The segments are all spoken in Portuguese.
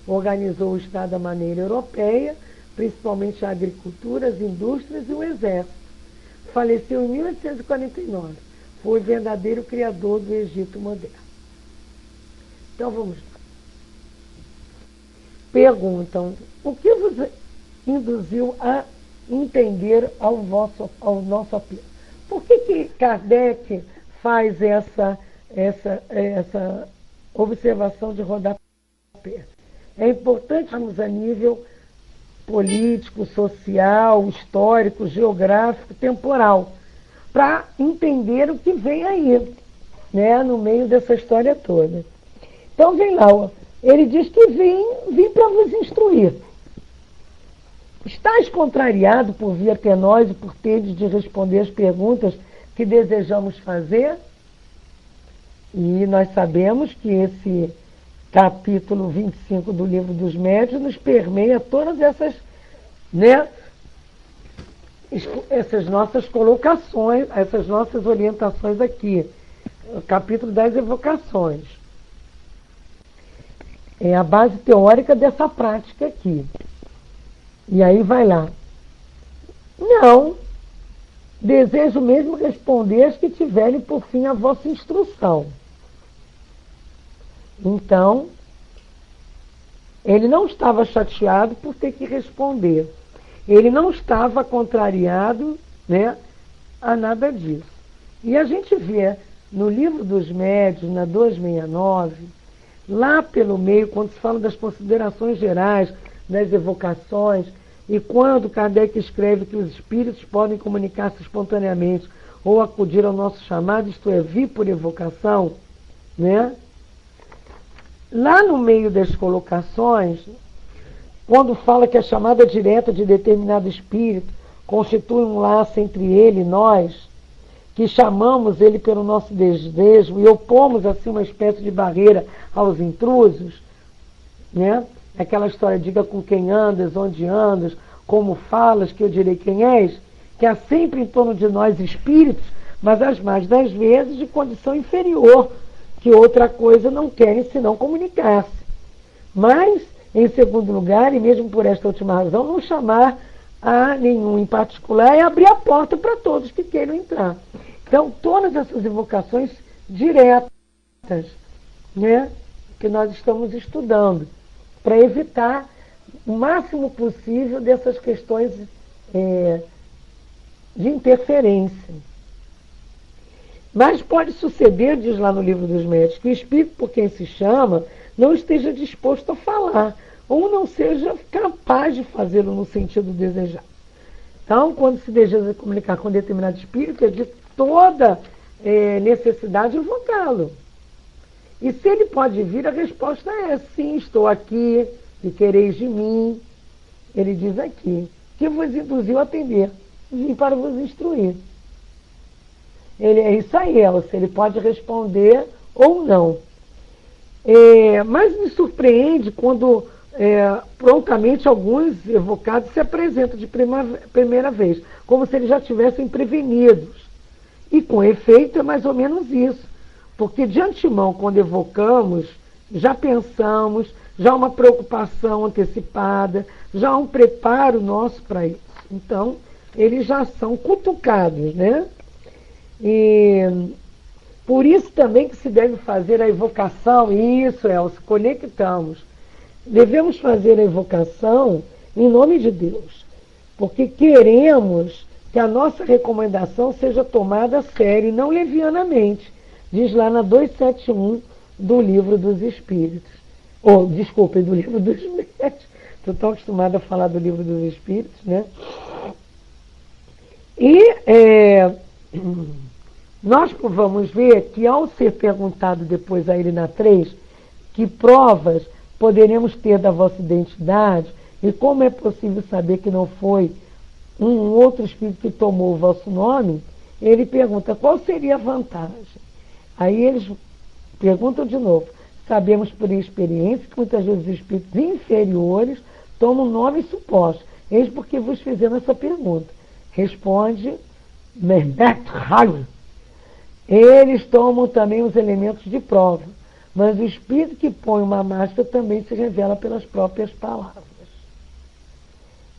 Organizou o Estado da maneira europeia, principalmente a agricultura, as indústrias e o exército. Faleceu em 1849. Foi o verdadeiro criador do Egito moderno. Então vamos lá. Perguntam, o que vos induziu a entender ao nosso apelo? Por que Kardec faz essa observação de rodapé? É importante a nível político, social, histórico, geográfico, temporal, para entender o que vem aí, né, no meio dessa história toda. Então vem lá, ele diz que vim para vos instruir. Estás contrariado por vir até nós e por teres de responder as perguntas que desejamos fazer? E nós sabemos que esse capítulo 25 do Livro dos Médiuns nos permeia todas essas, né, essas nossas colocações, essas nossas orientações aqui. O capítulo das evocações. É a base teórica dessa prática aqui. E aí vai lá. Não, desejo mesmo responder as que tiverem por fim a vossa instrução. Então, ele não estava chateado por ter que responder. Ele não estava contrariado, né, a nada disso. E a gente vê no Livro dos Médiuns, na 269, lá pelo meio, quando se fala das considerações gerais, das evocações, e quando Kardec escreve que os espíritos podem comunicar-se espontaneamente ou acudir ao nosso chamado, isto é, vir por evocação, né? Lá no meio das colocações, quando fala que a chamada direta de determinado espírito constitui um laço entre ele e nós, que chamamos ele pelo nosso desejo e opomos assim uma espécie de barreira aos intrusos, né? Aquela história, diga com quem andas, onde andas, como falas, que eu direi quem és, que há sempre em torno de nós espíritos, mas as mais das vezes de condição inferior, que outra coisa não querem senão comunicar-se. Mas, em segundo lugar, e mesmo por esta última razão, não chamar a nenhum em particular é abrir a porta para todos que queiram entrar. Então, todas essas evocações diretas, né, que nós estamos estudando, para evitar o máximo possível dessas questões de interferência. Mas pode suceder, diz lá no Livro dos Médiuns, que o espírito por quem se chama não esteja disposto a falar, ou não seja capaz de fazê-lo no sentido desejado. Então, quando se deseja comunicar com determinado espírito, é de toda necessidade invocá-lo. E se ele pode vir, a resposta é sim, estou aqui, e quereis de mim. Ele diz aqui, que vos induziu a atender, vim para vos instruir. É isso aí, Elsa, ele pode responder ou não. Mas me surpreende quando prontamente alguns evocados se apresentam de primeira vez, como se eles já estivessem prevenidos. E com efeito é mais ou menos isso. Porque de antemão, quando evocamos, já pensamos, já há uma preocupação antecipada, já há um preparo nosso para isso. Então, eles já são cutucados, né? E por isso também que se deve fazer a evocação, e isso, Elcio, conectamos. Devemos fazer a evocação em nome de Deus, porque queremos que a nossa recomendação seja tomada a sério e não levianamente. Diz lá na 271 do Livro dos Espíritos. Do Livro dos Médiuns. Estou tão acostumada a falar do Livro dos Espíritos, né? E nós vamos ver que ao ser perguntado depois a ele na 3, que provas poderemos ter da vossa identidade e como é possível saber que não foi um outro espírito que tomou o vosso nome, ele pergunta qual seria a vantagem. Aí eles perguntam de novo. Sabemos por experiência que muitas vezes os espíritos inferiores tomam nomes supostos. Eis porque vos fizemos essa pergunta. Responde Mehmet Hag. Eles tomam também os elementos de prova, Mas o espírito que põe uma máscara também se revela pelas próprias palavras.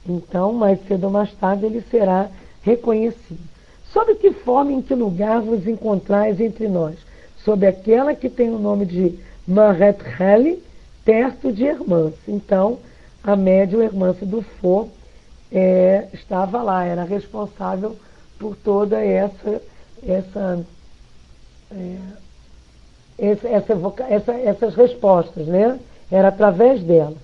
Então, mais cedo ou mais tarde, ele será reconhecido. Sob que forma e em que lugar vos encontrais entre nós? Sob aquela que tem o nome de Maret Heli, perto de Hermance. Então, a médium Hermance do Faux estava lá, era responsável por toda essas respostas, né? Era através dela.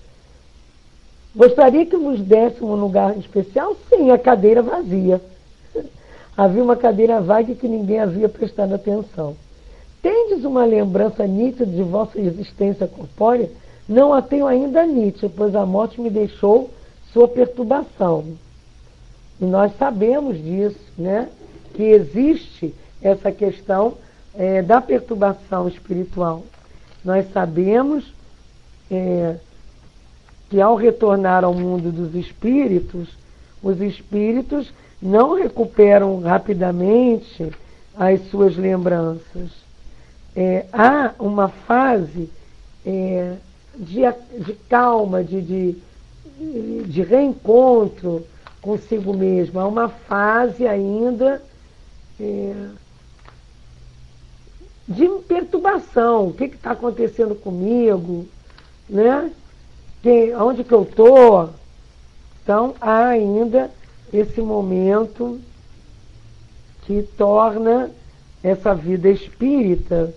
Gostaria que vos desse um lugar especial? Sim, a cadeira vazia. Havia uma cadeira vaga que ninguém havia prestado atenção. Tendes uma lembrança nítida de vossa existência corpórea? Não a tenho ainda nítida, pois a morte me deixou sua perturbação. E nós sabemos disso, né? Que existe essa questão da perturbação espiritual. Nós sabemos que ao retornar ao mundo dos espíritos, os espíritos não recuperam rapidamente as suas lembranças. Há uma fase de calma, de reencontro consigo mesmo. Há uma fase ainda de perturbação. O que está acontecendo comigo? Né? Onde que eu estou? Então, há ainda esse momento que torna essa vida espírita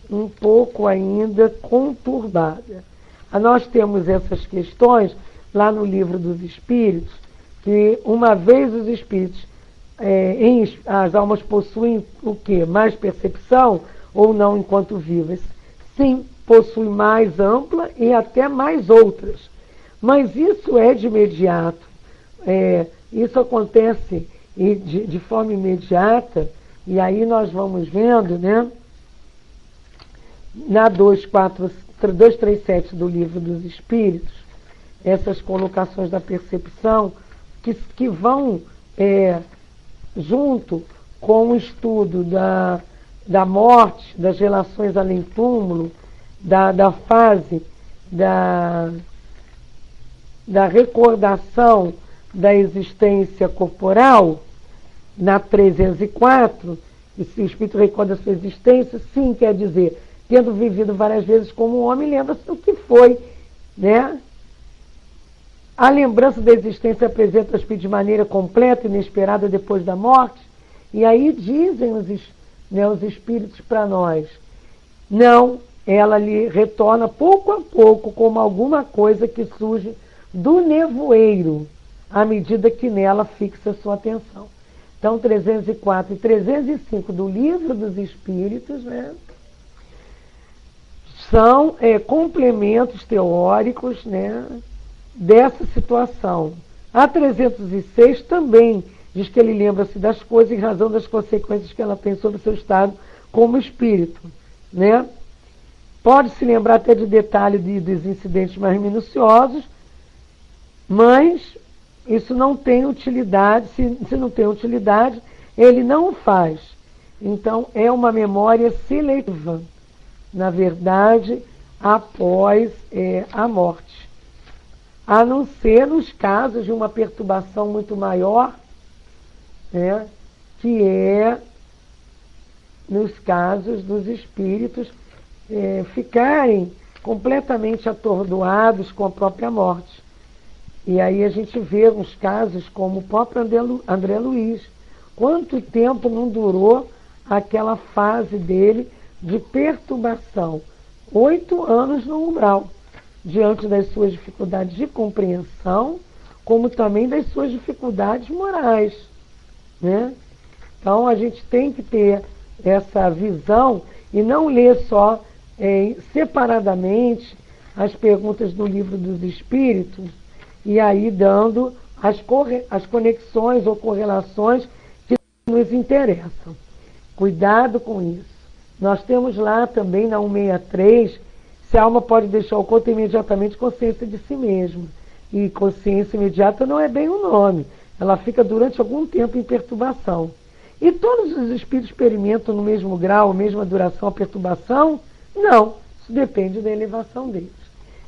um pouco ainda conturbada. Nós temos essas questões lá no Livro dos Espíritos, que uma vez os espíritos, as almas possuem o quê? Mais percepção ou não enquanto vivas? Sim, possui mais ampla e até mais outras. Mas isso é de imediato. Isso acontece de forma imediata, e aí nós vamos vendo, né, na 237 do Livro dos Espíritos, essas colocações da percepção que vão junto com o estudo da morte, das relações além-túmulo, da fase da recordação da existência corporal, na 304, e se o espírito recorda a sua existência, sim, quer dizer, tendo vivido várias vezes como um homem, lembra-se do que foi, né? A lembrança da existência apresenta o espírito de maneira completa, inesperada depois da morte, e aí dizem os espíritos para nós, não, ela lhe retorna pouco a pouco como alguma coisa que surge do nevoeiro, à medida que nela fixa sua atenção. Então, 304 e 305 do Livro dos Espíritos, né, são complementos teóricos, né, dessa situação. A 306 também diz que ele lembra-se das coisas em razão das consequências que ela tem sobre o seu estado como espírito, né? Pode se lembrar até de detalhe dos incidentes mais minuciosos, mas isso não tem utilidade. Se não tem utilidade, ele não o faz. Então, é uma memória seletiva, na verdade, após a morte. A não ser nos casos de uma perturbação muito maior, né, que é nos casos dos espíritos ficarem completamente atordoados com a própria morte. E aí a gente vê uns casos como o próprio André Luiz. Quanto tempo não durou aquela fase dele de perturbação? 8 anos no umbral, diante das suas dificuldades de compreensão, como também das suas dificuldades morais, né? Então a gente tem que ter essa visão e não ler só separadamente as perguntas do Livro dos Espíritos e aí dando as conexões ou correlações que nos interessam. Cuidado com isso. Nós temos lá também na 163, se a alma pode deixar o corpo imediatamente consciência de si mesma. E consciência imediata não é bem o nome. Ela fica durante algum tempo em perturbação. E todos os espíritos experimentam no mesmo grau, mesma duração a perturbação? Não. Isso isso depende da elevação deles.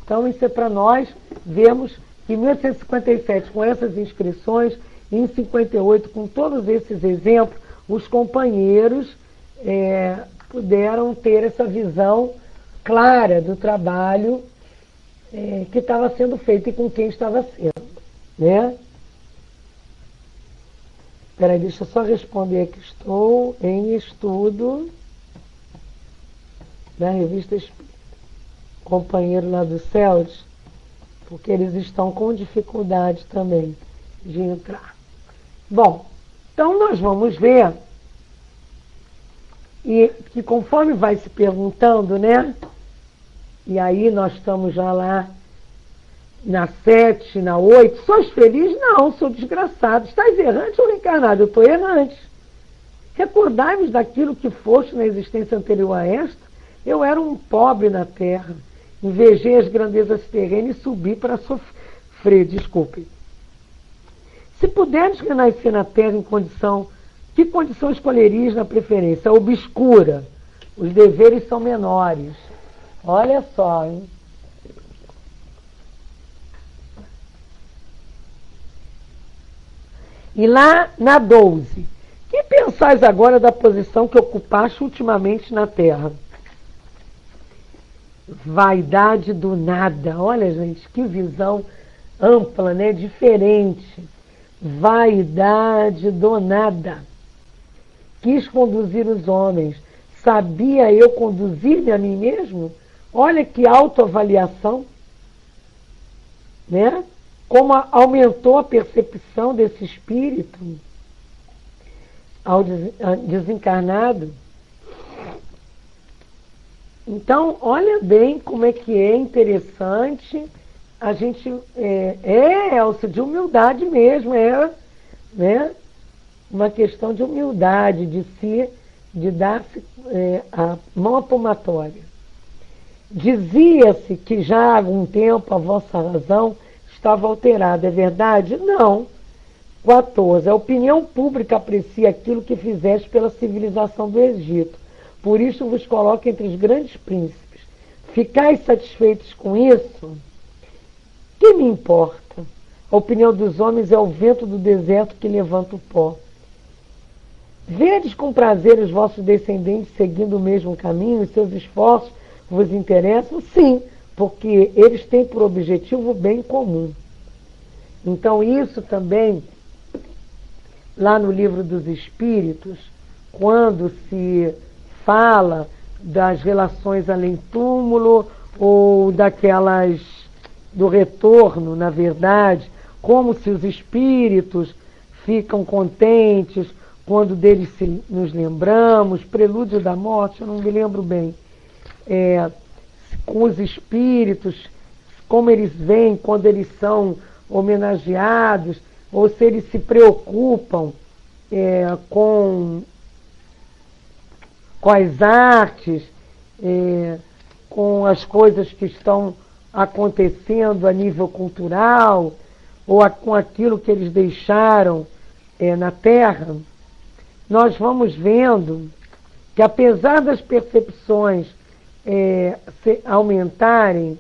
Então, isso é para nós vermos que em 1857, com essas inscrições, e em 58, com todos esses exemplos, os companheiros puderam ter essa visão clara do trabalho que estava sendo feito e com quem estava sendo, né? Espera aí, deixa eu só responder aqui. Estou em estudo da revista Espírita. Companheiro lá do CELS, porque eles estão com dificuldade também de entrar. Bom, então nós vamos ver e que conforme vai se perguntando, né? E aí nós estamos já lá na 7, na 8. Sois feliz? Não, sou desgraçado. Estás errante ou reencarnado? Eu estou errante. Recordai-vos daquilo que foste na existência anterior a esta. Eu era um pobre na terra. Invejei as grandezas terrenas e subi para sofrer. Desculpe. Se puderes renascer na terra em condição, que condição escolherias na preferência? Obscura. Os deveres são menores. Olha só, hein? E lá na 12, que pensais agora da posição que ocupaste ultimamente na terra? Vaidade do nada. Olha, gente, que visão ampla, né? Diferente. Vaidade do nada. Quis conduzir os homens. Sabia eu conduzir-me a mim mesmo? Olha que autoavaliação, né? Como aumentou a percepção desse espírito ao desencarnado. Então, olha bem como é que é interessante a gente... Elcio, de humildade mesmo, né? Uma questão de humildade, de dar-se a mão à palmatória. Dizia-se que já há algum tempo a vossa razão estava alterada, é verdade? Não. 14. A opinião pública aprecia aquilo que fizeste pela civilização do Egito. Por isso vos coloco entre os grandes príncipes. Ficais satisfeitos com isso? Que me importa? A opinião dos homens é o vento do deserto que levanta o pó. Vedes com prazer os vossos descendentes seguindo o mesmo caminho e seus esforços vos interessam? Sim, porque eles têm por objetivo o bem comum. Então isso também, lá no Livro dos Espíritos, quando se fala das relações além-túmulo ou do retorno, na verdade, como se os espíritos ficam contentes quando deles nos lembramos, prelúdio da morte, eu não me lembro bem, com os espíritos, como eles vêm quando eles são homenageados, ou se eles se preocupam com as artes, com as coisas que estão acontecendo a nível cultural, ou com aquilo que eles deixaram na Terra, nós vamos vendo que apesar das percepções aumentarem,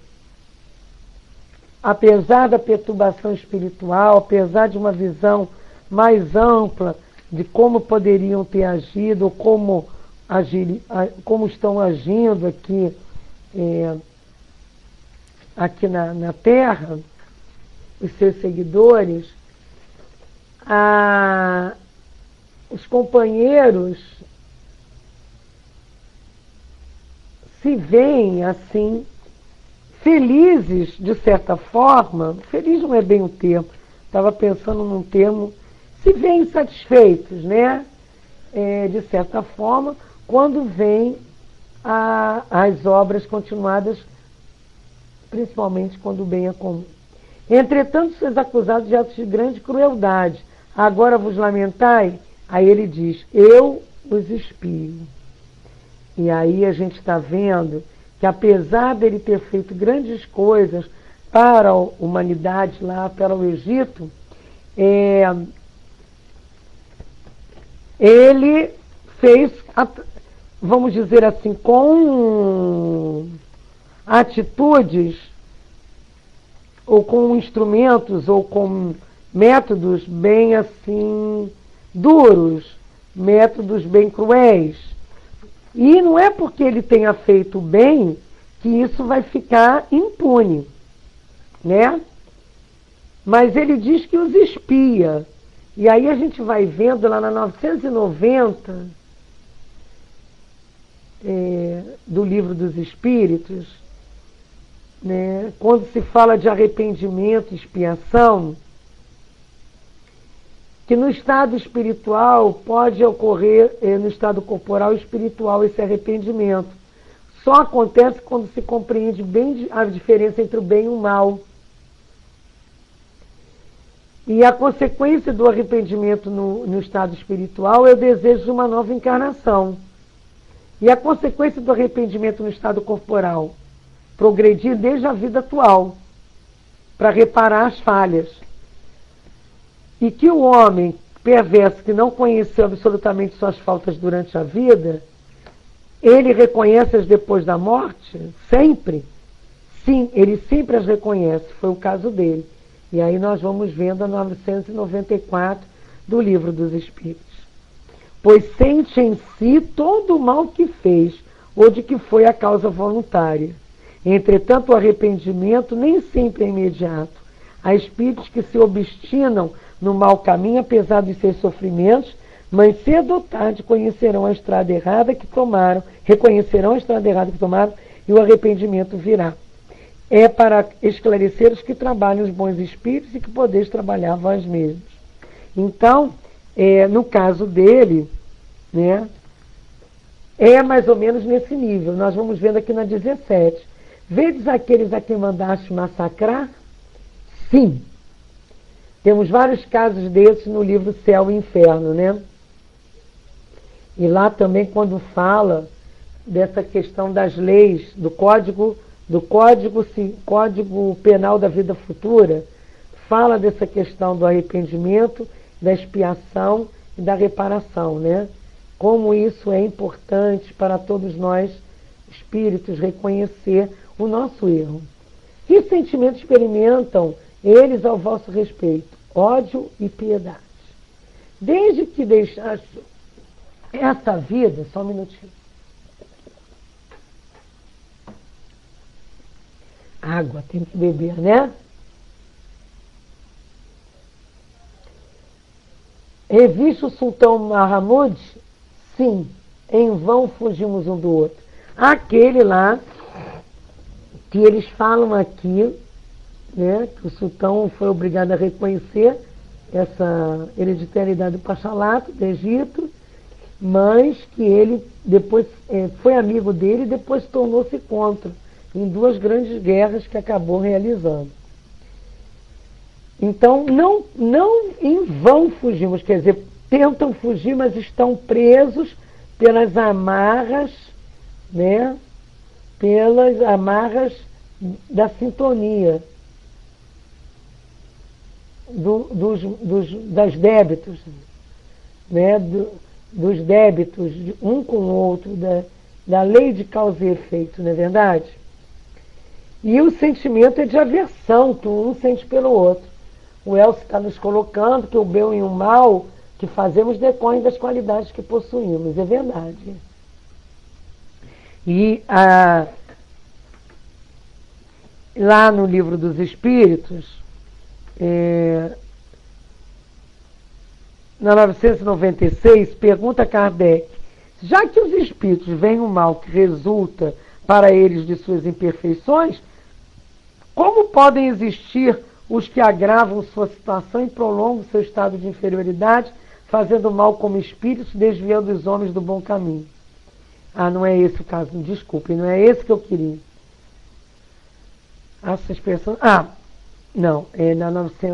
apesar da perturbação espiritual, apesar de uma visão mais ampla de como poderiam ter agido, ou como estão agindo aqui na Terra, os seus seguidores, os companheiros se veem assim, felizes, de certa forma. Feliz não é bem o termo, estava pensando num termo, se veem satisfeitos, né? De certa forma, quando vêm as obras continuadas, principalmente quando o bem é comum. Entretanto, sois acusados de atos de grande crueldade. Agora vos lamentai? Aí ele diz, eu os espio. E aí a gente está vendo que apesar dele ter feito grandes coisas para a humanidade lá, para o Egito, ele fez, vamos dizer assim, com atitudes ou com instrumentos ou com métodos bem assim duros, métodos bem cruéis. E não é porque ele tenha feito bem que isso vai ficar impune, né? Mas ele diz que os espia. E aí a gente vai vendo lá na 990 do Livro dos Espíritos, né, quando se fala de arrependimento e expiação, que no estado espiritual pode ocorrer, no estado corporal e espiritual, esse arrependimento. Só acontece quando se compreende bem a diferença entre o bem e o mal. E a consequência do arrependimento no estado espiritual é o desejo de uma nova encarnação. E a consequência do arrependimento no estado corporal? Progredir desde a vida atual, para reparar as falhas. E que o homem perverso que não conheceu absolutamente suas faltas durante a vida, ele reconhece-as depois da morte? Sempre? Sim, ele sempre as reconhece, foi o caso dele. E aí nós vamos vendo a 994 do Livro dos Espíritos. Pois sente em si todo o mal que fez, ou de que foi a causa voluntária. Entretanto, o arrependimento nem sempre é imediato. Há espíritos que se obstinam no mau caminho, apesar dos seus sofrimentos, mas cedo ou tarde conhecerão a estrada errada que tomaram, reconhecerão a estrada errada que tomaram, e o arrependimento virá. É para esclarecer os que trabalham os bons espíritos e que podeis trabalhar vós mesmos. Então, no caso dele, né, é mais ou menos nesse nível. Nós vamos vendo aqui na 17. Vedes aqueles a quem mandaste massacrar? Sim. Temos vários casos desses no livro Céu e Inferno, né? E lá também quando fala dessa questão das leis, do código penal da vida futura, fala dessa questão do arrependimento, da expiação e da reparação, né? Como isso é importante para todos nós, espíritos, reconhecer o nosso erro. Que sentimento experimentam eles ao vosso respeito? Ódio e piedade. Desde que deixaste essa vida, só um minutinho. Água, tem que beber, né? Reviste o sultão Mahmud? Sim, em vão fugimos um do outro. Aquele lá, que eles falam aqui, né, que o sultão foi obrigado a reconhecer essa hereditariedade do Pachalato, do Egito, mas que ele depois foi amigo dele e depois tornou-se contra, em duas grandes guerras que acabou realizando. Então, não em vão fugimos, quer dizer, tentam fugir, mas estão presos pelas amarras, né, pelas amarras da sintonia, das débitos, né, dos débitos, um com o outro, da lei de causa e efeito, não é verdade? E o sentimento é de aversão que um sente pelo outro. O Elcio está nos colocando que o bem e o mal que fazemos decorrem das qualidades que possuímos, é verdade. E lá no Livro dos Espíritos, na 996, pergunta Kardec: já que os espíritos veem o mal que resulta para eles de suas imperfeições, como podem existir os que agravam sua situação e prolongam seu estado de inferioridade, fazendo mal como espíritos, desviando os homens do bom caminho? Ah, não é esse o caso, desculpem, não é esse que eu queria. Essa expressão... não,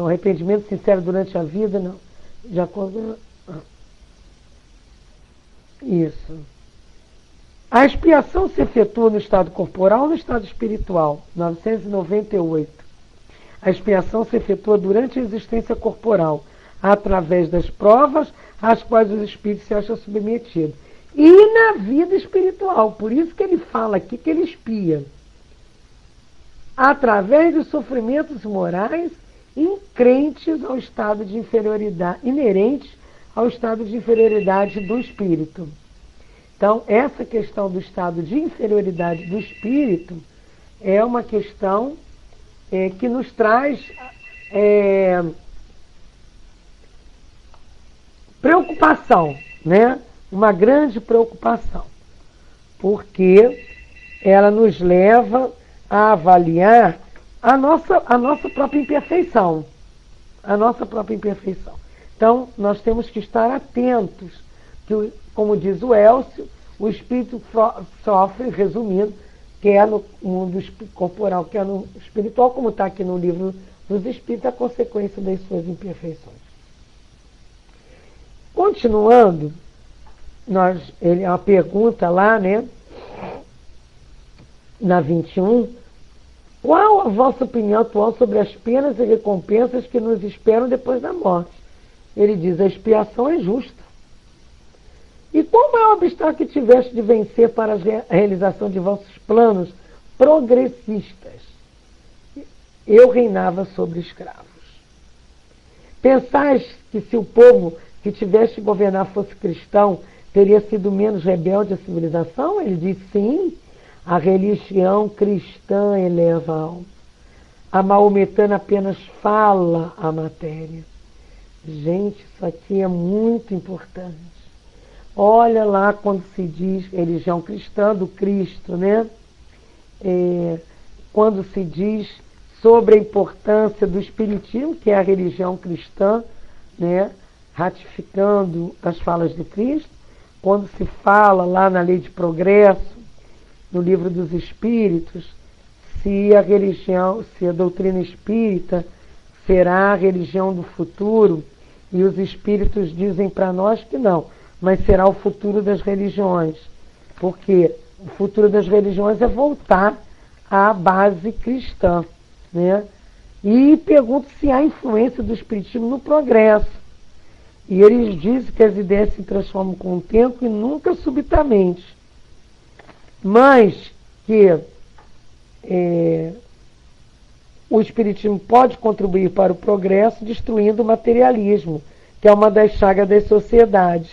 o arrependimento sincero durante a vida, não. De acordo... Isso. A expiação se efetua no estado corporal ou no estado espiritual? 998. A expiação se efetua durante a existência corporal, através das provas às quais os espíritos se acham submetidos. E na vida espiritual. Por isso que ele fala aqui que ele expia. através dos sofrimentos morais inerentes ao estado de inferioridade do espírito. Então, essa questão do estado de inferioridade do espírito é uma questão que nos traz preocupação, né? Uma grande preocupação, porque ela nos leva a avaliar a nossa própria imperfeição. A nossa própria imperfeição. Então, nós temos que estar atentos, que, como diz o Elcio, o espírito sofre, resumindo, quer no mundo corporal, quer no espiritual, como está aqui no livro dos Espíritos, a consequência das suas imperfeições. Continuando, ele é uma pergunta lá, né, na 21, qual a vossa opinião atual sobre as penas e recompensas que nos esperam depois da morte? Ele diz, a expiação é justa. E qual o maior obstáculo que tiveste de vencer para a realização de vossos planos progressistas? Eu reinava sobre escravos. Pensais que se o povo que tiveste de governar fosse cristão, teria sido menos rebelde à civilização? Ele diz, sim, a religião cristã eleva a alma. A maometana apenas fala a matéria. Gente, isso aqui é muito importante. Olha lá quando se diz religião cristã do Cristo, né? Quando se diz sobre a importância do Espiritismo, que é a religião cristã, né? Ratificando as falas de Cristo, quando se fala lá na Lei de Progresso, no Livro dos Espíritos, se a doutrina espírita será a religião do futuro, e os espíritos dizem para nós que não, mas será o futuro das religiões, porque o futuro das religiões é voltar à base cristã, né? E pergunto se há influência do espiritismo no progresso. E eles dizem que as ideias se transformam com o tempo e nunca subitamente, mas que o espiritismo pode contribuir para o progresso destruindo o materialismo, que é uma das chagas das sociedades.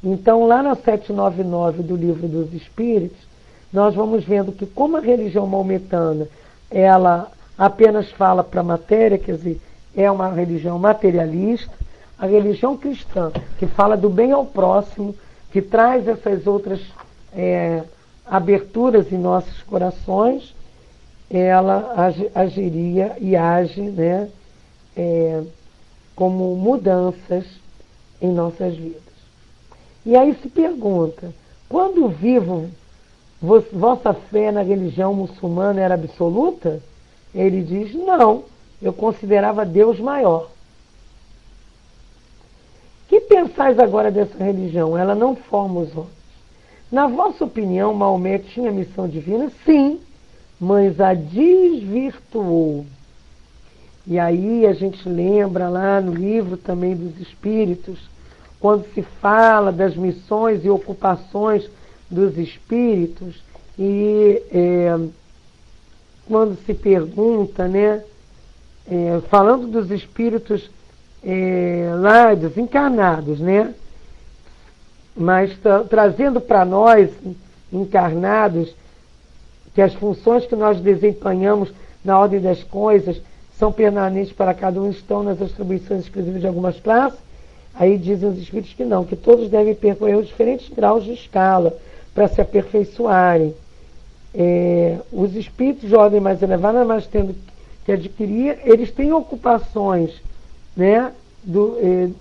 Então, lá na 799 do Livro dos Espíritos, nós vamos vendo que como a religião maometana, ela apenas fala para a matéria, quer dizer, é uma religião materialista, a religião cristã, que fala do bem ao próximo, que traz essas outras aberturas em nossos corações, ela agiria e age, né, como mudanças em nossas vidas. E aí se pergunta, quando vivo, vossa fé na religião muçulmana era absoluta? Ele diz, não, eu considerava Deus maior. Que pensais agora dessa religião? Ela não forma os homens. Na vossa opinião, Maomé tinha missão divina? Sim, mas a desvirtuou. E aí a gente lembra lá no livro também dos Espíritos, quando se fala das missões e ocupações dos Espíritos, e quando se pergunta, né, falando dos Espíritos lá desencarnados, né, mas trazendo para nós, encarnados, que as funções que nós desempenhamos na ordem das coisas são permanentes para cada um, estão nas atribuições exclusivas de algumas classes, aí dizem os espíritos que não, que todos devem percorrer os diferentes graus de escala para se aperfeiçoarem. Os espíritos de ordem mais elevada, mas tendo que adquirir, eles têm ocupações, né,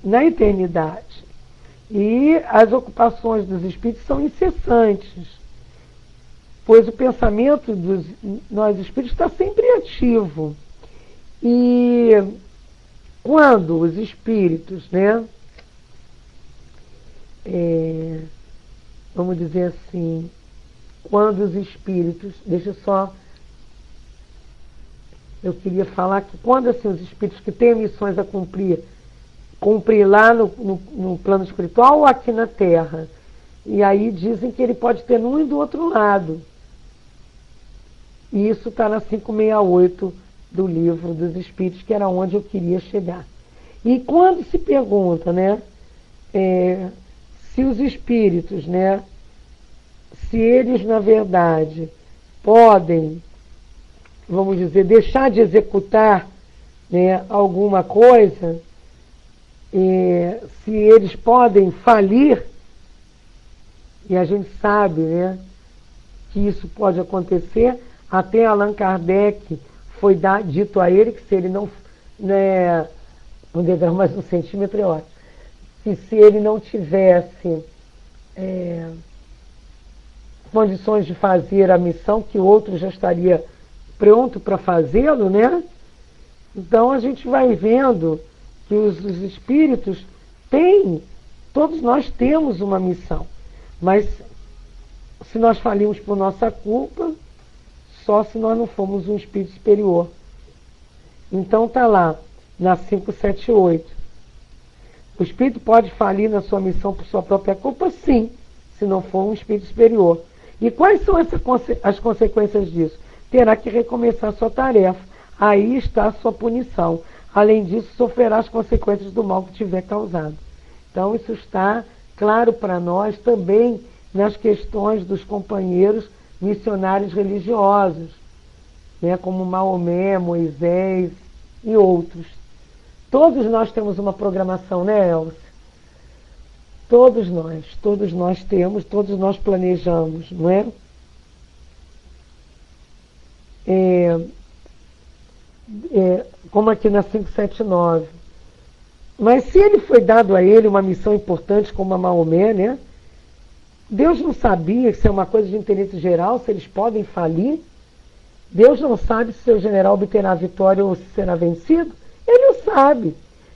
na eternidade. E as ocupações dos espíritos são incessantes, pois o pensamento dos nós espíritos está sempre ativo. E quando os espíritos, né, vamos dizer assim, quando os espíritos, eu queria falar que quando assim, os espíritos que têm missões a cumprir lá no plano espiritual ou aqui na Terra, e aí dizem que ele pode ter num e do outro lado. E isso está na 568 do Livro dos Espíritos, que era onde eu queria chegar. E quando se pergunta, né, se os espíritos, né, se eles, na verdade, podem, vamos dizer, deixar de executar, né, alguma coisa, se eles podem falir, e a gente sabe, né, que isso pode acontecer. Até Allan Kardec foi dito a ele que se ele não, né, um degrau mais um centímetro é ótimo, que se ele não tivesse condições de fazer a missão, que outro já estaria pronto para fazê-lo, né? Então a gente vai vendo que os espíritos têm, todos nós temos uma missão, mas se nós falimos por nossa culpa, só se nós não formos um espírito superior. Então está lá, na 578. O espírito pode falir na sua missão por sua própria culpa? Sim, se não for um espírito superior. E quais são as consequências disso? Terá que recomeçar sua tarefa. Aí está a sua punição. Além disso, sofrerá as consequências do mal que tiver causado. Então isso está claro para nós também nas questões dos companheiros missionários religiosos, né, como Maomé, Moisés e outros. Todos nós temos uma programação, né, Elsa? Todos nós temos, todos nós planejamos, não é? Como aqui na 579. Mas se ele foi dado a ele uma missão importante como a Maomé, né? Deus não sabia que isso é uma coisa de interesse geral, se eles podem falir? Deus não sabe se seu general obterá a vitória ou se será vencido? Ele o sabe.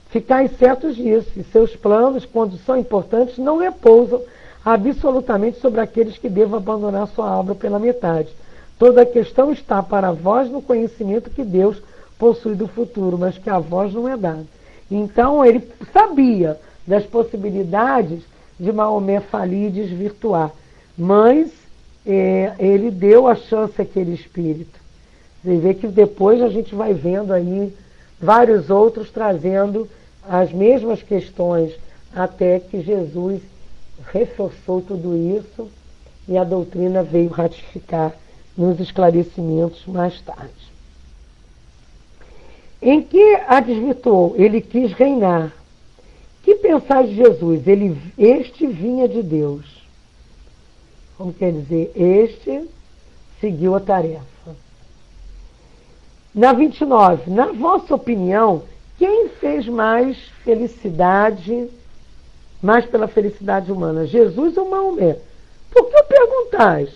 Ficai certos disso, e seus planos, quando são importantes, não repousam absolutamente sobre aqueles que devam abandonar sua obra pela metade. Toda a questão está para vós no conhecimento que Deus possui do futuro, mas que a vós não é dado. Então ele sabia das possibilidades de Maomé falir e desvirtuar, mas ele deu a chance àquele espírito. Você vê que depois a gente vai vendo aí vários outros trazendo as mesmas questões, até que Jesus reforçou tudo isso e a doutrina veio ratificar nos esclarecimentos mais tarde. Em que a desvirtuou? Ele quis reinar. Que pensar de Jesus? Este vinha de Deus. Como quer dizer? Este seguiu a tarefa. Na 29, na vossa opinião, quem fez mais felicidade, mais pela felicidade humana? Jesus ou Maomé? Por que perguntais?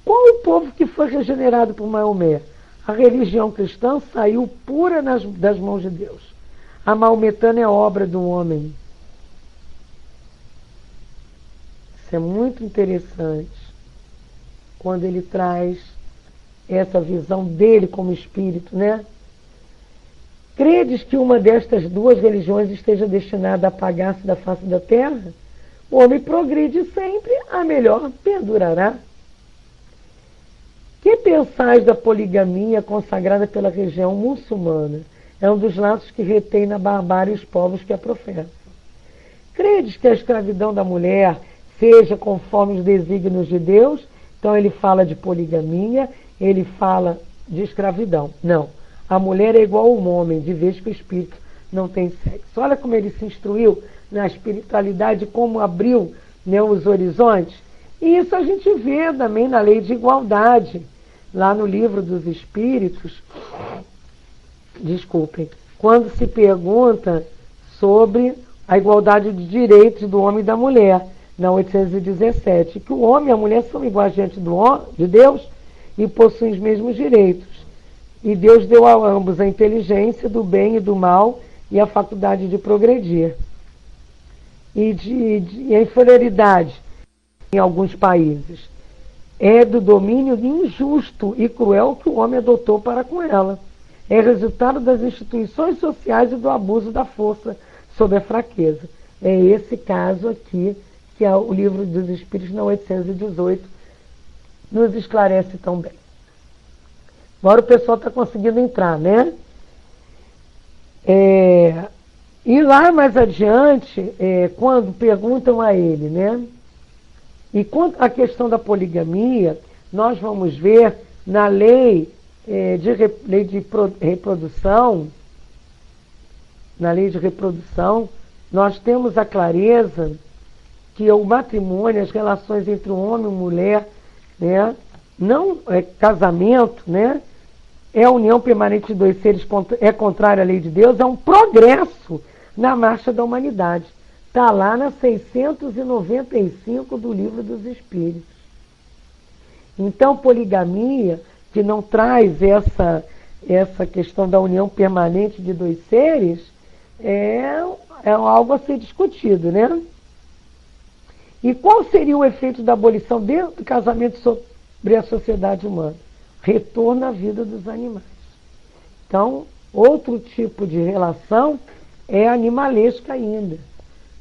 Qual o povo que foi regenerado por Maomé? A religião cristã saiu pura das mãos de Deus. A maometana é obra do homem. Isso é muito interessante quando ele traz essa visão dele como espírito, né? Credes que uma destas duas religiões esteja destinada a apagar-se da face da terra? O homem progride sempre, a melhor perdurará. Que pensais da poligamia consagrada pela região muçulmana? É um dos laços que retém na barbárie os povos que a professam. Credes que a escravidão da mulher seja conforme os desígnios de Deus? Então ele fala de poligamia, ele fala de escravidão. Não. A mulher é igual ao homem, de vez que o espírito não tem sexo. Olha como ele se instruiu na espiritualidade, como abriu, né, os horizontes. E isso a gente vê também na lei de igualdade, lá no Livro dos Espíritos, quando se pergunta sobre a igualdade de direitos do homem e da mulher, na 817, que o homem e a mulher são iguais diante de Deus e possuem os mesmos direitos. E Deus deu a ambos a inteligência do bem e do mal e a faculdade de progredir. E a inferioridade em alguns países é do domínio injusto e cruel que o homem adotou para com ela. É resultado das instituições sociais e do abuso da força sobre a fraqueza. É esse caso aqui que o Livro dos Espíritos, na 818, nos esclarece tão bem. Agora o pessoal está conseguindo entrar, né? E lá mais adiante, quando perguntam a ele, né? E quanto à questão da poligamia, nós vamos ver na lei de reprodução, na lei de reprodução, nós temos a clareza que o matrimônio, as relações entre um homem e uma mulher, né, não é casamento, né, é a união permanente de dois seres, é contrário à lei de Deus, é um progresso na marcha da humanidade. Está lá na 695 do Livro dos Espíritos. Então, poligamia, que não traz essa questão da união permanente de dois seres, é algo a ser discutido, né? E qual seria o efeito da abolição dentro do casamento sobre a sociedade humana? Retorno à vida dos animais. Então, outro tipo de relação é animalesca ainda.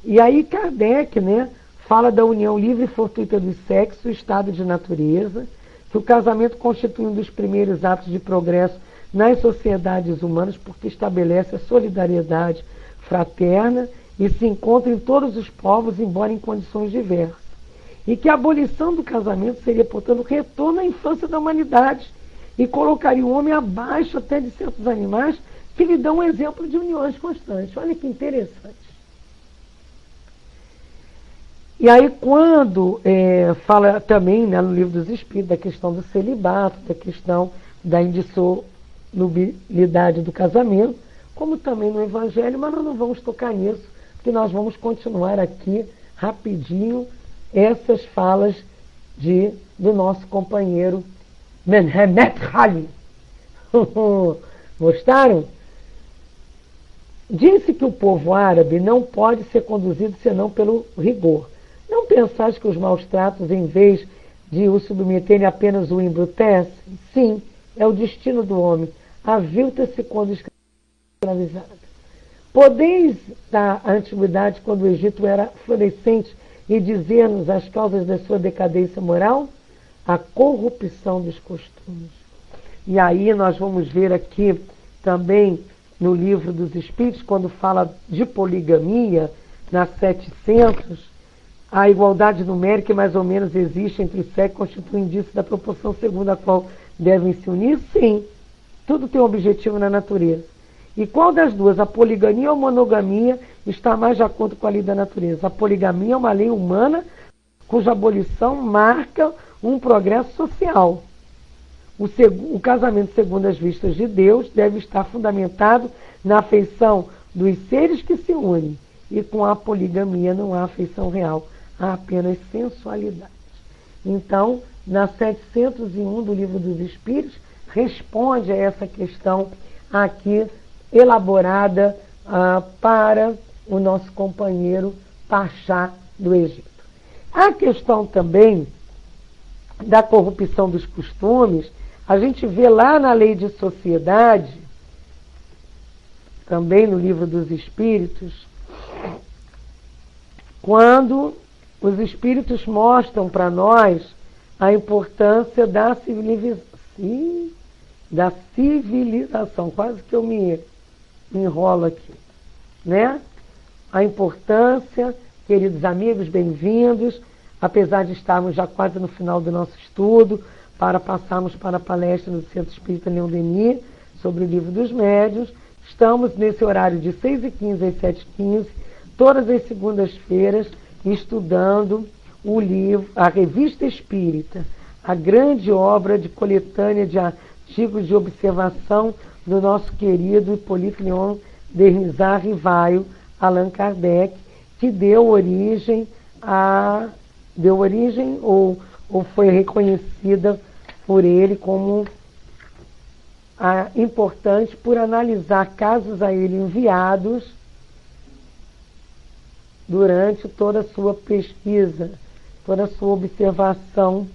E aí Kardec, né, fala da união livre e fortuita do sexo, o estado de natureza, que o casamento constitui um dos primeiros atos de progresso nas sociedades humanas, porque estabelece a solidariedade fraterna e se encontra em todos os povos, embora em condições diversas. E que a abolição do casamento seria, portanto, o retorno à infância da humanidade e colocaria o homem abaixo até de certos animais que lhe dão um exemplo de uniões constantes. Olha que interessante. E aí quando fala também, né, no Livro dos Espíritos da questão do celibato, da questão da indissolubilidade do casamento, como também no Evangelho, mas nós não vamos tocar nisso, porque nós vamos continuar aqui rapidinho essas falas do nosso companheiro Mehmet Ali. Gostaram? Disse que o povo árabe não pode ser conduzido senão pelo rigor. Não pensais que os maus tratos, em vez de o submeterem, apenas o embrutecem? Sim, é o destino do homem. Avilta-se quando escravizado. Podeis da antiguidade, quando o Egito era florescente, e dizer-nos as causas da sua decadência moral? A corrupção dos costumes. E aí nós vamos ver aqui também no Livro dos Espíritos, quando fala de poligamia, na 700, a igualdade numérica mais ou menos existe entre os sexos, constitui indício da proporção segundo a qual devem se unir? Sim. Tudo tem um objetivo na natureza. E qual das duas, a poligamia ou a monogamia, está mais de acordo com a lei da natureza? A poligamia é uma lei humana cuja abolição marca um progresso social. O casamento, segundo as vistas de Deus, deve estar fundamentado na afeição dos seres que se unem. E com a poligamia não há afeição real, há apenas sensualidade. Então, na 701 do Livro dos Espíritos, responde a essa questão aqui elaborada para o nosso companheiro Pachá do Egito. A questão também da corrupção dos costumes, a gente vê lá na Lei de Sociedade, também no Livro dos Espíritos, quando os Espíritos mostram para nós a importância da civilização, quase que eu me enrolo aqui, né? A importância, queridos amigos, bem-vindos, apesar de estarmos já quase no final do nosso estudo, para passarmos para a palestra do Centro Espírita Leon Denis sobre o Livro dos Médiuns. Estamos nesse horário de 6h15 às 7h15, todas as segundas-feiras, estudando o livro, a Revista Espírita, a grande obra de coletânea de artigos de observação do nosso querido Hippolyte Léon Denis Rivaio, Allan Kardec, que deu origem ou foi reconhecida por ele como importante por analisar casos a ele enviados durante toda a sua pesquisa, toda a sua observação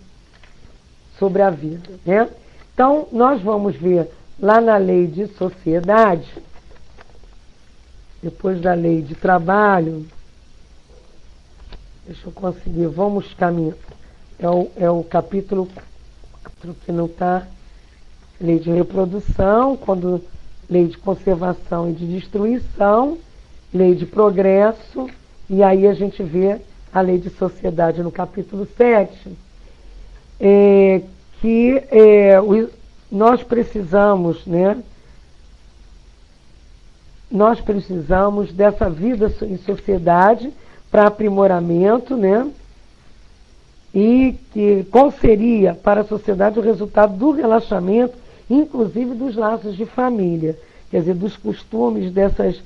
sobre a vida, né? Então, nós vamos ver lá na Lei de Sociedade, depois da Lei de Trabalho, deixa eu conseguir, vamos caminhar, é o capítulo 4 que não está lei de reprodução, quando lei de conservação e de destruição, lei de progresso, e aí a gente vê a lei de sociedade no capítulo 7, nós precisamos, né? Nós precisamos dessa vida em sociedade para aprimoramento, né? E qual seria para a sociedade o resultado do relaxamento, inclusive dos laços de família, quer dizer, dos costumes dessas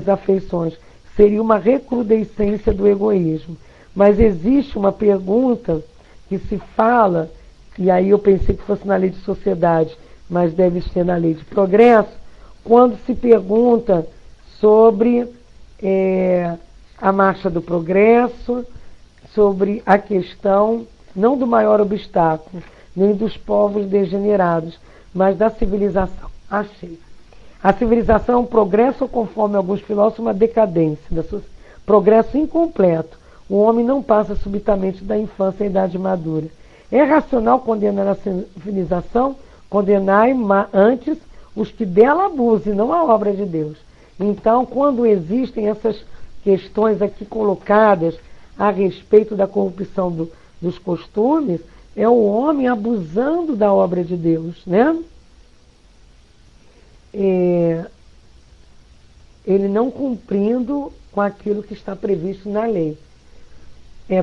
afeições. Seria uma recrudescência do egoísmo. Mas existe uma pergunta que se fala, e aí eu pensei que fosse na lei de sociedade, mas deve ser na lei de progresso, quando se pergunta sobre a marcha do progresso, sobre a questão, não do maior obstáculo, nem dos povos degenerados, mas da civilização. Achei. A civilização é um progresso, conforme alguns filósofos, uma decadência, progresso incompleto. O homem não passa subitamente da infância à idade madura. É racional condenar a civilização? Condenai antes os que dela abusem, não a obra de Deus. Então, quando existem essas questões aqui colocadas a respeito da corrupção dos costumes, é o homem abusando da obra de Deus, né? Ele não cumprindo com aquilo que está previsto na lei.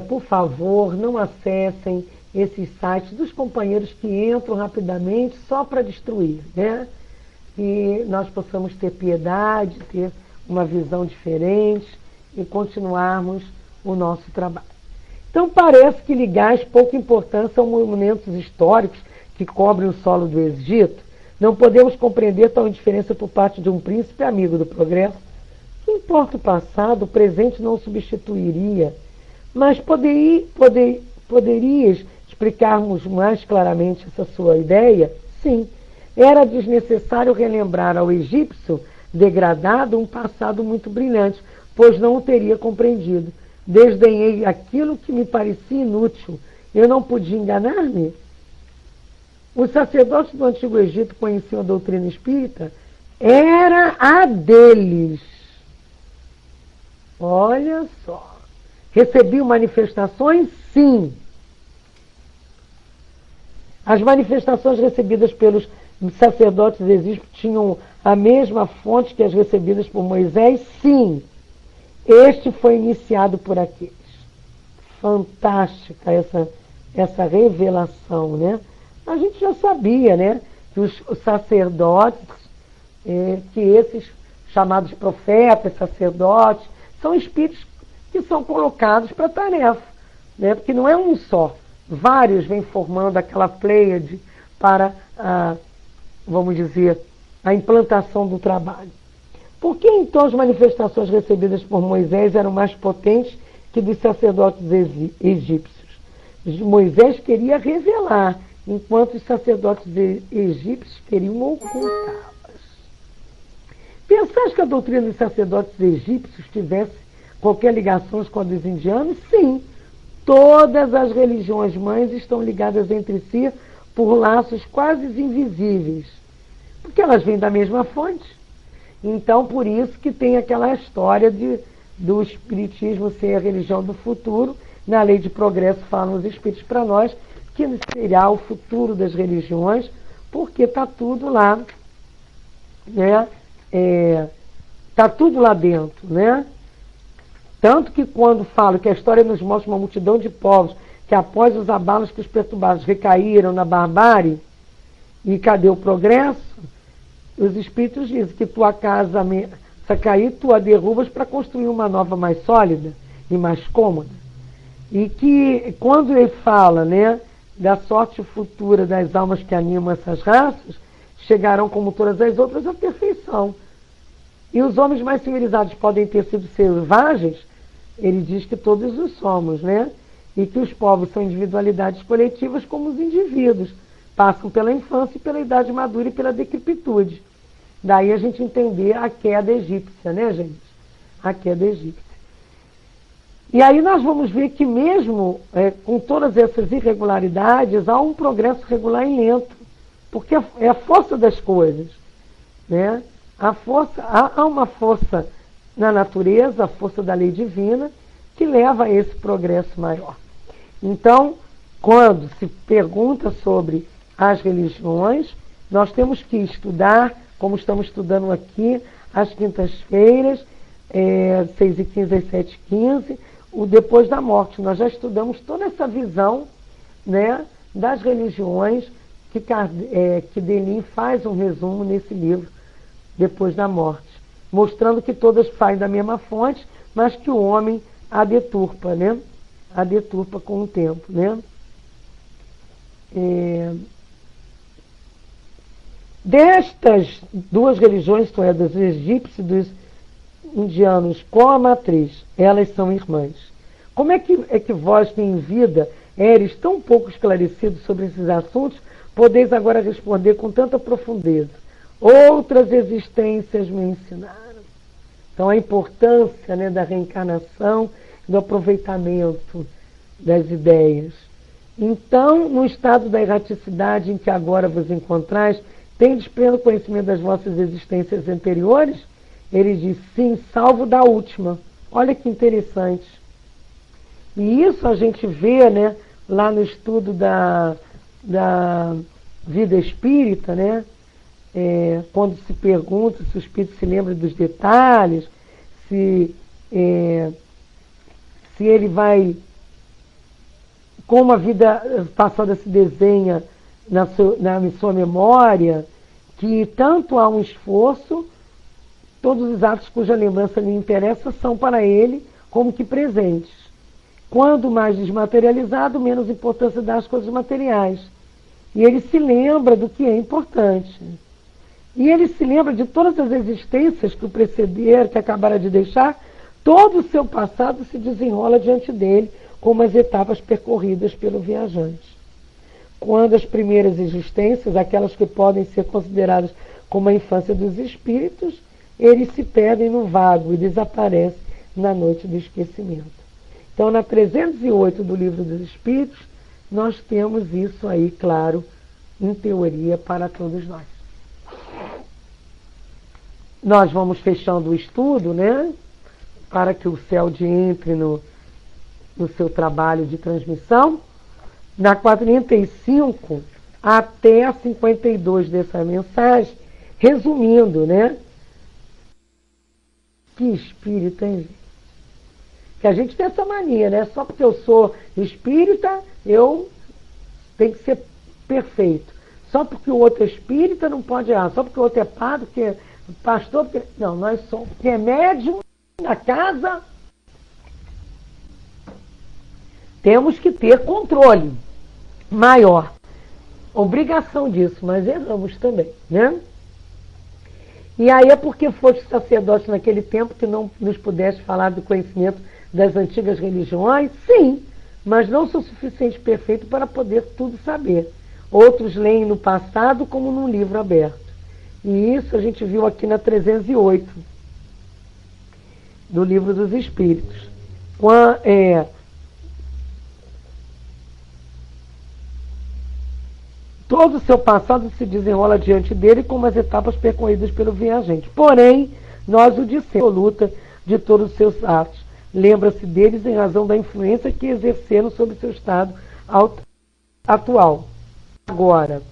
Por favor, não acessem esses sites dos companheiros que entram rapidamente só para destruir, né? Que nós possamos ter piedade, ter uma visão diferente e continuarmos o nosso trabalho. Então parece que ligais pouca importância aos monumentos históricos que cobrem o solo do Egito. Não podemos compreender tal indiferença por parte de um príncipe amigo do progresso. Que importa o passado, o presente não substituiria. Mas poderias explicarmos mais claramente essa sua ideia? Sim. Era desnecessário relembrar ao egípcio degradado um passado muito brilhante, pois não o teria compreendido. Desdenhei aquilo que me parecia inútil. Eu não podia enganar-me? Os sacerdotes do Antigo Egito conheciam a doutrina espírita? Era a deles. Olha só. Recebiam manifestações? Sim. As manifestações recebidas pelos sacerdotes egípcios tinham a mesma fonte que as recebidas por Moisés? Sim. Este foi iniciado por aqueles. Fantástica essa revelação, né? A gente já sabia, né? Que os sacerdotes, que esses chamados profetas, sacerdotes, são espíritos que são colocados para a tarefa, né? Porque não é um só. Vários vêm formando aquela pleiade para, vamos dizer, a implantação do trabalho. Por que então as manifestações recebidas por Moisés eram mais potentes que dos sacerdotes egípcios? Moisés queria revelar, enquanto os sacerdotes egípcios queriam ocultá-las. Pensais que a doutrina dos sacerdotes egípcios tivesse qualquer ligação com a dos indianos? Sim. Todas as religiões mães estão ligadas entre si por laços quase invisíveis, porque elas vêm da mesma fonte. Então, por isso que tem aquela história do espiritismo ser a religião do futuro. Na lei de progresso falam os espíritos para nós que será o futuro das religiões, porque está tudo lá, né? Está tudo lá dentro, né? Tanto que quando falo que a história nos mostra uma multidão de povos que após os abalos que os perturbados recaíram na barbárie, e cadê o progresso? Os espíritos dizem que tua casa se cair, tu a derrubas para construir uma nova mais sólida e mais cômoda. E que quando ele fala, né, da sorte futura das almas que animam essas raças, chegarão como todas as outras à perfeição. E os homens mais civilizados podem ter sido selvagens? Ele diz que todos os somos, né? E que os povos são individualidades coletivas como os indivíduos. Passam pela infância, pela idade madura e pela decrepitude. Daí a gente entender a queda egípcia, né, gente? A queda egípcia. E aí nós vamos ver que mesmo com todas essas irregularidades, há um progresso regular e lento. porque é a força das coisas, né? Há uma força na natureza, a força da lei divina, que leva a esse progresso maior. Então, quando se pergunta sobre as religiões, nós temos que estudar, como estamos estudando aqui, às quintas-feiras, 6h15 às 7h15, o depois da morte. Nós já estudamos toda essa visão, né, das religiões, que Denim faz um resumo nesse livro, Depois da Morte, mostrando que todas saem da mesma fonte, mas que o homem a deturpa, né? A deturpa com o tempo, né? Destas duas religiões, isto é, dos egípcios e dos indianos com a matriz, elas são irmãs. Como é que vós, que em vida eres tão pouco esclarecidos sobre esses assuntos, podeis agora responder com tanta profundeza? Outras existências me ensinaram. Então, a importância, né, da reencarnação, do aproveitamento das ideias. Então, no estado da erraticidade em que agora vos encontrais, tendes pleno conhecimento das vossas existências anteriores? Ele diz, sim, salvo da última. Olha que interessante. E isso a gente vê, né, lá no estudo da vida espírita, né, quando se pergunta se o espírito se lembra dos detalhes, se ele vai, como a vida passada se desenha na sua memória, que tanto há um esforço, todos os atos cuja lembrança lhe interessa são para ele como que presentes. Quando mais desmaterializado, menos importância dá às coisas materiais. E ele se lembra do que é importante. E ele se lembra de todas as existências que o precederam, que acabaram de deixar. Todo o seu passado se desenrola diante dele, como as etapas percorridas pelo viajante. Quando as primeiras existências, aquelas que podem ser consideradas como a infância dos espíritos, eles se perdem no vago e desaparecem na noite do esquecimento. Então, na 308 do Livro dos Espíritos, nós temos isso aí, claro, em teoria para todos nós. Nós vamos fechando o estudo, né, para que o CELD entre no seu trabalho de transmissão. Na 45 até a 52 dessa mensagem, resumindo, né? Que espírita, hein? Que a gente tem essa mania, né? Só porque eu sou espírita, eu tenho que ser perfeito. Só porque o outro é espírita, não pode errar. Só porque o outro é padre, porque é pastor, porque... Não, nós somos médium na casa. Temos que ter controle maior. Obrigação disso, mas erramos também, né? E aí é porque foste sacerdote naquele tempo que não nos pudeste falar do conhecimento das antigas religiões? Sim, mas não sou suficiente perfeito para poder tudo saber. Outros leem no passado como num livro aberto. E isso a gente viu aqui na 308 do Livro dos Espíritos. Todo o seu passado se desenrola diante dele como as etapas percorridas pelo viajante. Porém, nós o dissemos, absoluta de todos os seus atos. Lembra-se deles em razão da influência que exerceram sobre seu estado atual. Agora,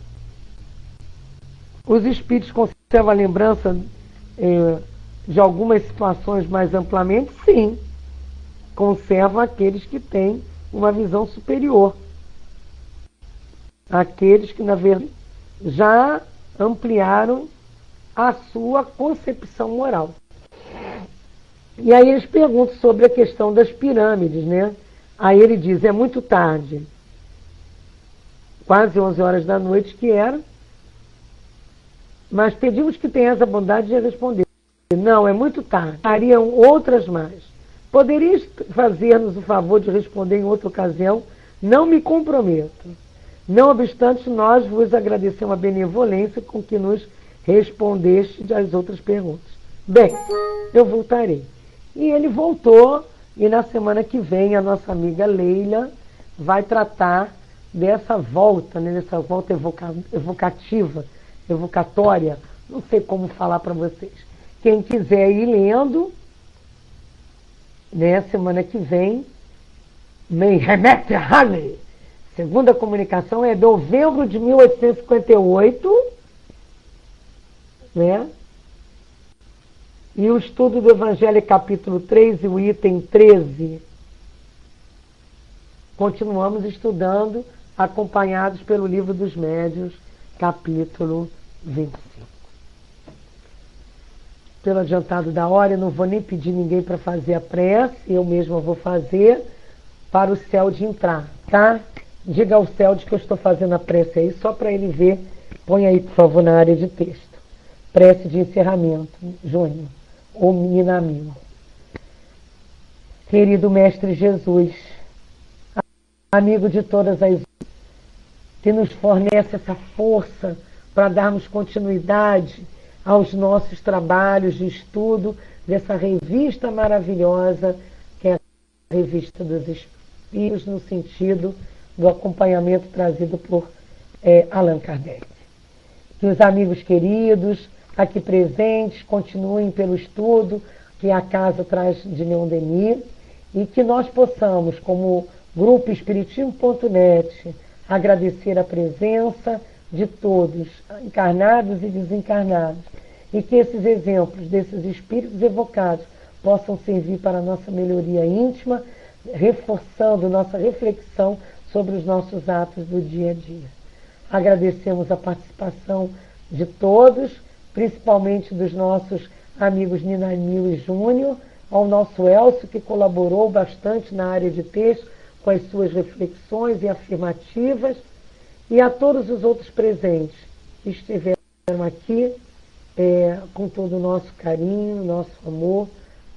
os espíritos conservam a lembrança de algumas situações mais amplamente? Sim. Conservam aqueles que têm uma visão superior. Aqueles que, na verdade, já ampliaram a sua concepção moral. E aí eles perguntam sobre a questão das pirâmides, né? Aí ele diz, é muito tarde, quase 11 horas da noite que era, mas pedimos que tenhas a bondade de responder. Não, é muito tarde, hariam outras mais. Poderias fazer-nos o favor de responder em outra ocasião? Não me comprometo. Não obstante, nós vos agradecemos a benevolência com que nos respondeste às outras perguntas. Bem, eu voltarei. E ele voltou, e na semana que vem a nossa amiga Leila vai tratar dessa volta, né, dessa volta evocativa, evocatória, não sei como falar para vocês. Quem quiser ir lendo, né, semana que vem, me remete a Halley. Segunda comunicação é novembro de 1858, né? E o estudo do Evangelho, capítulo 3 e o item 13. Continuamos estudando, acompanhados pelo Livro dos Médiuns, capítulo 25. Pelo adiantado da hora, eu não vou nem pedir ninguém para fazer a prece, eu mesma vou fazer para o Celde entrar, tá? Diga ao Celde que eu estou fazendo a prece aí, só para ele ver. Põe aí, por favor, na área de texto. Prece de encerramento, Júnior, ou menina amigo. Querido Mestre Jesus, amigo de todas as que nos fornece essa força para darmos continuidade aos nossos trabalhos de estudo dessa revista maravilhosa, que é a Revista dos Espíritos, no sentido do acompanhamento trazido por Allan Kardec. Que os amigos queridos aqui presentes continuem pelo estudo que a casa traz de Leon Denis e que nós possamos, como Grupo Espiritismo.net, agradecer a presença de todos, encarnados e desencarnados, e que esses exemplos desses espíritos evocados possam servir para a nossa melhoria íntima, reforçando nossa reflexão sobre os nossos atos do dia a dia. Agradecemos a participação de todos, principalmente dos nossos amigos Nina Nil e Júnior, ao nosso Elcio, que colaborou bastante na área de texto, com as suas reflexões e afirmativas, e a todos os outros presentes que estiveram aqui com todo o nosso carinho, nosso amor,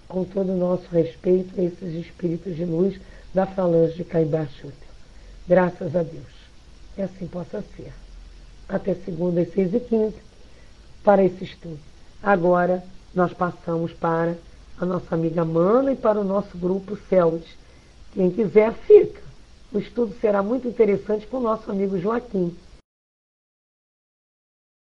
com todo o nosso respeito a esses espíritos de luz da falange de Caibar Schutel. Graças a Deus. E assim possa ser. Até segunda às 6h15 para esse estudo. Agora nós passamos para a nossa amiga Mana e para o nosso grupo Celde. Quem quiser, fica. O estudo será muito interessante com o nosso amigo Joaquim.